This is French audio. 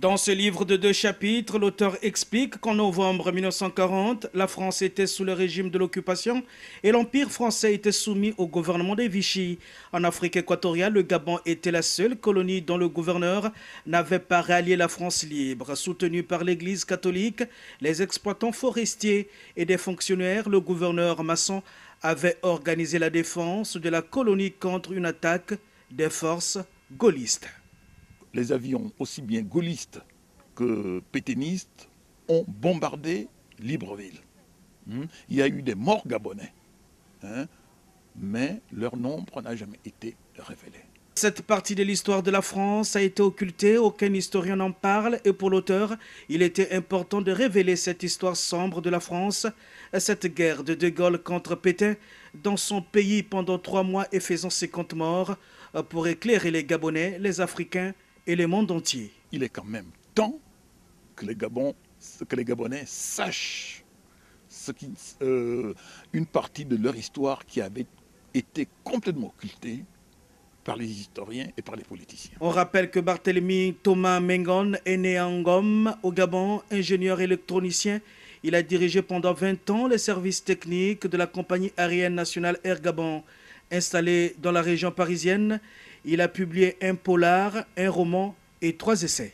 Dans ce livre de 2 chapitres, l'auteur explique qu'en novembre 1940, la France était sous le régime de l'occupation et l'Empire français était soumis au gouvernement de Vichy. En Afrique équatoriale, le Gabon était la seule colonie dont le gouverneur n'avait pas rallié la France libre. Soutenu par l'Église catholique, les exploitants forestiers et des fonctionnaires, le gouverneur maçon avait organisé la défense de la colonie contre une attaque des forces gaullistes. Les avions, aussi bien gaullistes que pétainistes, ont bombardé Libreville. Il y a eu des morts gabonais, mais leur nombre n'a jamais été révélé. Cette partie de l'histoire de la France a été occultée, aucun historien n'en parle et pour l'auteur, il était important de révéler cette histoire sombre de la France, cette guerre de De Gaulle contre Pétain dans son pays pendant 3 mois et faisant 50 morts pour éclairer les Gabonais, les Africains et le monde entier. Il est quand même temps que les Gabonais sachent une partie de leur histoire qui avait été complètement occultée par les historiens et par les politiciens. On rappelle que Barthélemy Thomas Mengon est né à Ngom, au Gabon, ingénieur électronicien. Il a dirigé pendant 20 ans les services techniques de la compagnie aérienne nationale Air Gabon. Installé dans la région parisienne, il a publié un polar, un roman et 3 essais.